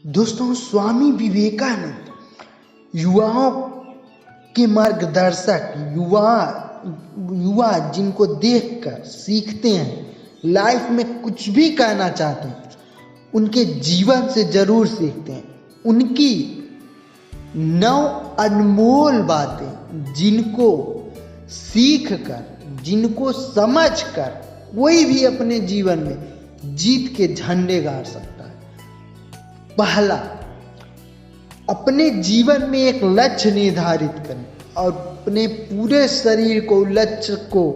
दोस्तों, स्वामी विवेकानंद युवाओं के मार्गदर्शक, युवा जिनको देखकर सीखते हैं, लाइफ में कुछ भी करना चाहते हैं, उनके जीवन से जरूर सीखते हैं। उनकी 9 अनमोल बातें जिनको सीख कर, जिनको समझ कर कोई भी अपने जीवन में जीत के झंडे गाड़ सकता है। पहला, अपने जीवन में एक लक्ष्य निर्धारित करें और अपने पूरे शरीर को लक्ष्य को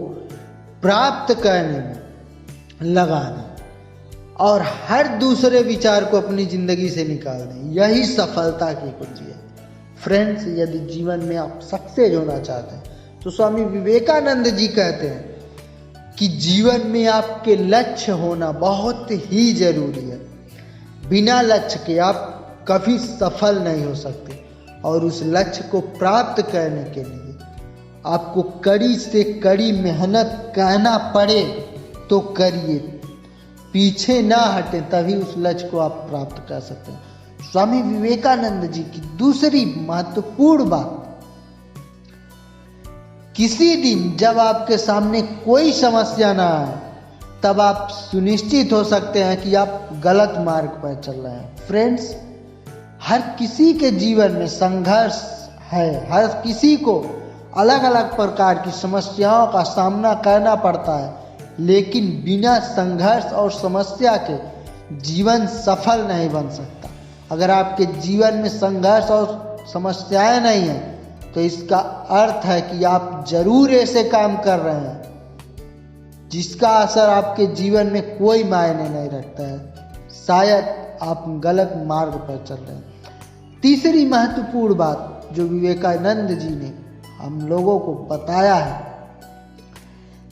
प्राप्त करने में लगा दें और हर दूसरे विचार को अपनी जिंदगी से निकाल दें। यही सफलता की कुंजी है। फ्रेंड्स, यदि जीवन में आप सक्सेस होना चाहते हैं तो स्वामी विवेकानंद जी कहते हैं कि जीवन में आपके लक्ष्य होना बहुत ही जरूरी है। बिना लक्ष्य के आप कभी सफल नहीं हो सकते और उस लक्ष्य को प्राप्त करने के लिए आपको कड़ी से कड़ी मेहनत करना पड़े तो करिए, पीछे ना हटे, तभी उस लक्ष्य को आप प्राप्त कर सकते हैं। स्वामी विवेकानंद जी की दूसरी महत्वपूर्ण बात, किसी दिन जब आपके सामने कोई समस्या ना आए तब आप सुनिश्चित हो सकते हैं कि आप गलत मार्ग पर चल रहे हैं। फ्रेंड्स, हर किसी के जीवन में संघर्ष है, हर किसी को अलग अलग प्रकार की समस्याओं का सामना करना पड़ता है, लेकिन बिना संघर्ष और समस्या के जीवन सफल नहीं बन सकता। अगर आपके जीवन में संघर्ष और समस्याएं नहीं हैं तो इसका अर्थ है कि आप जरूर ऐसे काम कर रहे हैं जिसका असर आपके जीवन में कोई मायने नहीं रखता है। शायद आप गलत मार्ग पर चल रहे हैं। तीसरी महत्वपूर्ण बात जो विवेकानंद जी ने हम लोगों को बताया है,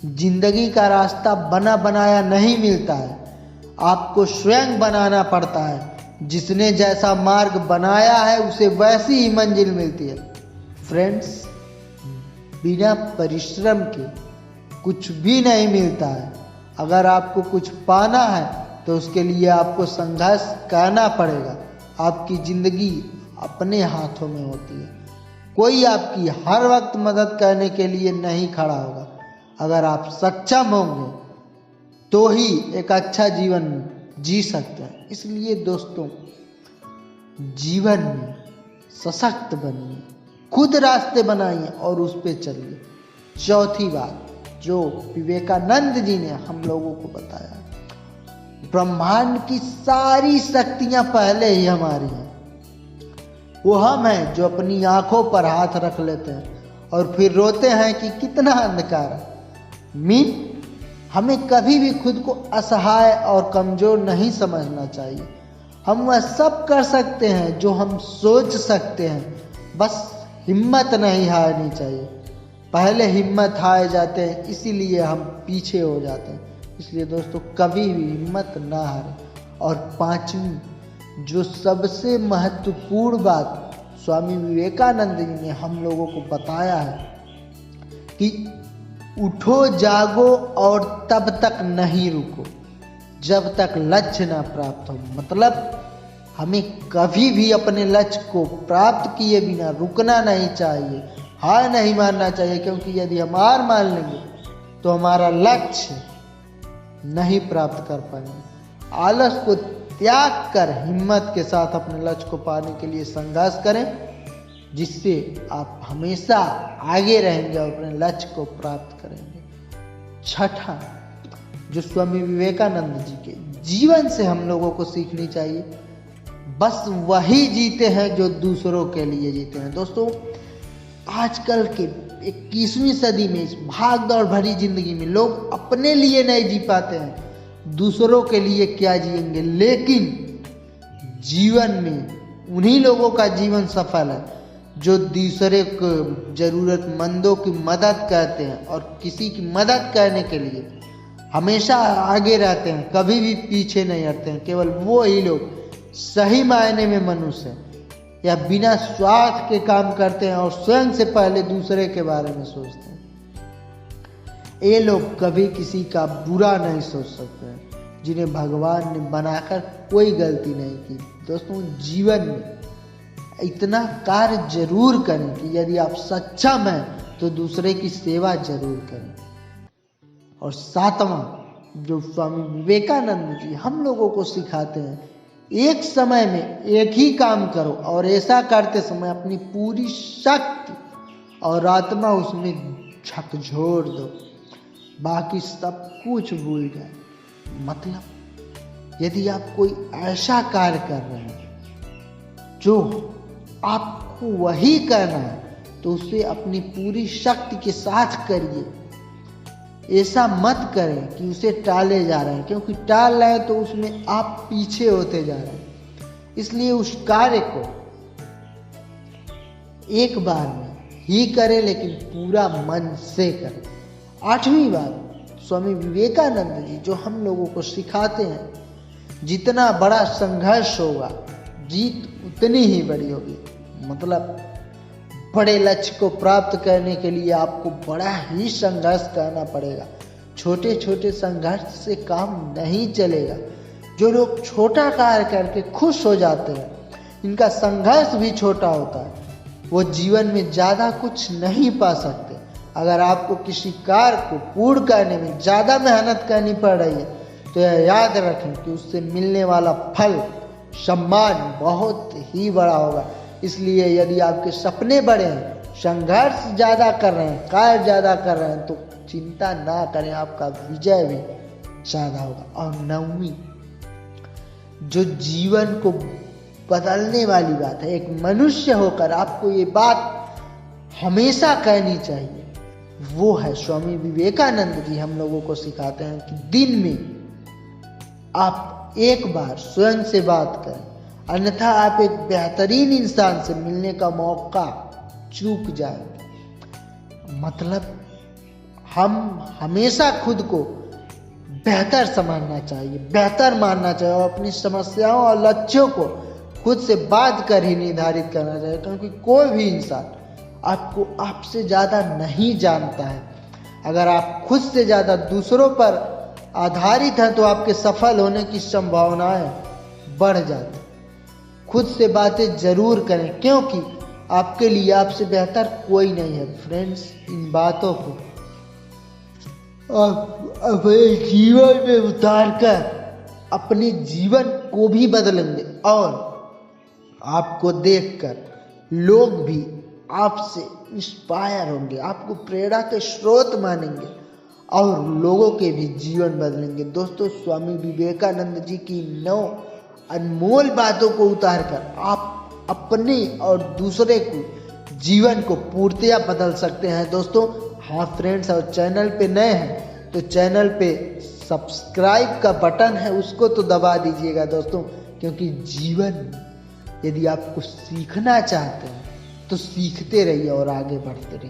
जिंदगी का रास्ता बना बनाया नहीं मिलता है, आपको स्वयं बनाना पड़ता है। जिसने जैसा मार्ग बनाया है उसे वैसी ही मंजिल मिलती है। फ्रेंड्स, बिना परिश्रम के कुछ भी नहीं मिलता है। अगर आपको कुछ पाना है तो उसके लिए आपको संघर्ष करना पड़ेगा। आपकी जिंदगी अपने हाथों में होती है। कोई आपकी हर वक्त मदद करने के लिए नहीं खड़ा होगा। अगर आप सक्षम होंगे तो ही एक अच्छा जीवन जी सकते हैं। इसलिए दोस्तों, जीवन में सशक्त बनिए, खुद रास्ते बनाइए और उस पे चलिए। चौथी बात जो विवेकानंद जी ने हम लोगों को बताया, ब्रह्मांड की सारी शक्तियां पहले ही हमारी हैं। वो हम हैं जो अपनी आंखों पर हाथ रख लेते हैं और फिर रोते हैं कि कितना अंधकार है। हमें कभी भी खुद को असहाय और कमजोर नहीं समझना चाहिए। हम वह सब कर सकते हैं जो हम सोच सकते हैं, बस हिम्मत नहीं हारनी चाहिए। पहले हिम्मत हार जाते हैं, इसीलिए हम पीछे हो जाते हैं। इसलिए दोस्तों, कभी भी हिम्मत ना हारें। और पांचवी जो सबसे महत्वपूर्ण बात स्वामी विवेकानंद जी ने हम लोगों को बताया है कि उठो, जागो और तब तक नहीं रुको जब तक लक्ष्य ना प्राप्त हो। मतलब हमें कभी भी अपने लक्ष्य को प्राप्त किए बिना रुकना नहीं चाहिए, हार नहीं मानना चाहिए, क्योंकि यदि हम हार मान लेंगे तो हमारा लक्ष्य नहीं प्राप्त कर पाएंगे। आलस को त्याग कर हिम्मत के साथ अपने लक्ष्य को पाने के लिए संघर्ष करें, जिससे आप हमेशा आगे रहेंगे और अपने लक्ष्य को प्राप्त करेंगे। छठा जो स्वामी विवेकानंद जी के जीवन से हम लोगों को सीखनी चाहिए, बस वही जीते हैं जो दूसरों के लिए जीते हैं। दोस्तों, आजकल के 21वीं सदी में इस भाग दौड़ भरी जिंदगी में लोग अपने लिए नहीं जी पाते हैं, दूसरों के लिए क्या जिएंगे। लेकिन जीवन में उन्हीं लोगों का जीवन सफल है जो दूसरे को जरूरतमंदों की मदद करते हैं और किसी की मदद करने के लिए हमेशा आगे रहते हैं, कभी भी पीछे नहीं हटते हैं। केवल वो ही लोग सही मायने में मनुष्य हैं, या बिना स्वार्थ के काम करते हैं और स्वयं से पहले दूसरे के बारे में सोचते हैं। ये लोग कभी किसी का बुरा नहीं सोच सकते हैं, जिन्हें भगवान ने बनाकर कोई गलती नहीं की। दोस्तों, जीवन में इतना कार्य जरूर करें कि यदि आप सक्षम हैं तो दूसरे की सेवा जरूर करें। और सातवां, जो स्वामी विवेकानंद जी हम लोगों को सिखाते हैं, एक समय में एक ही काम करो और ऐसा करते समय अपनी पूरी शक्ति और आत्मा उसमें झकझोर दो, बाकी सब कुछ भूल जाए। मतलब यदि आप कोई ऐसा कार्य कर रहे हैं जो आपको वही करना है तो उसे अपनी पूरी शक्ति के साथ करिए। ऐसा मत करें कि उसे टाले जा रहे हैं, क्योंकि टाल रहे हैं तो उसमें आप पीछे होते जा रहे हैं। इसलिए उस कार्य को एक बार में ही करें, लेकिन पूरा मन से करें। आठवीं बात, स्वामी विवेकानंद जी जो हम लोगों को सिखाते हैं, जितना बड़ा संघर्ष होगा जीत उतनी ही बड़ी होगी। मतलब बड़े लक्ष्य को प्राप्त करने के लिए आपको बड़ा ही संघर्ष करना पड़ेगा। छोटे छोटे संघर्ष से काम नहीं चलेगा। जो लोग छोटा कार्य करके खुश हो जाते हैं, इनका संघर्ष भी छोटा होता है, वो जीवन में ज़्यादा कुछ नहीं पा सकते। अगर आपको किसी कार्य को पूर्ण करने में ज़्यादा मेहनत करनी पड़ रही है तो यह याद रखें कि उससे मिलने वाला फल, सम्मान बहुत ही बड़ा होगा। इसलिए यदि आपके सपने बड़े हैं, संघर्ष ज़्यादा कर रहे हैं, कार्य ज़्यादा कर रहे हैं, तो चिंता ना करें, आपका विजय भी ज़्यादा होगा। और नौवीं, जो जीवन को बदलने वाली बात है, एक मनुष्य होकर आपको ये बात हमेशा कहनी चाहिए, वो है स्वामी विवेकानंद जी हम लोगों को सिखाते हैं कि दिन में आप एक बार स्वयं से बात करें, अन्यथा आप एक बेहतरीन इंसान से मिलने का मौका चूक जाएंगे। मतलब हम हमेशा खुद को बेहतर समझना चाहिए, बेहतर मानना चाहिए और अपनी समस्याओं और लक्ष्यों को खुद से बात कर ही निर्धारित करना चाहिए, क्योंकि कोई भी इंसान आपको आपसे ज़्यादा नहीं जानता है। अगर आप खुद से ज़्यादा दूसरों पर आधारित हैं तो आपके सफल होने की संभावनाएं बढ़ जाती। खुद से बातें जरूर करें, क्योंकि आपके लिए आपसे बेहतर कोई नहीं है। फ्रेंड्स, इन बातों को आप अपने जीवन में उतार कर अपने जीवन को भी बदलेंगे और आपको देखकर लोग भी आपसे इंस्पायर होंगे, आपको प्रेरणा के स्रोत मानेंगे और लोगों के भी जीवन बदलेंगे। दोस्तों, स्वामी विवेकानंद जी की 9 अनमोल बातों को उतार कर आप अपने और दूसरे को जीवन को पूर्णतया बदल सकते हैं। दोस्तों, हाँ फ्रेंड्स, और चैनल पे नए हैं तो चैनल पे सब्सक्राइब का बटन है, उसको तो दबा दीजिएगा दोस्तों, क्योंकि जीवन यदि आप कुछ सीखना चाहते हैं तो सीखते रहिए और आगे बढ़ते रहिए।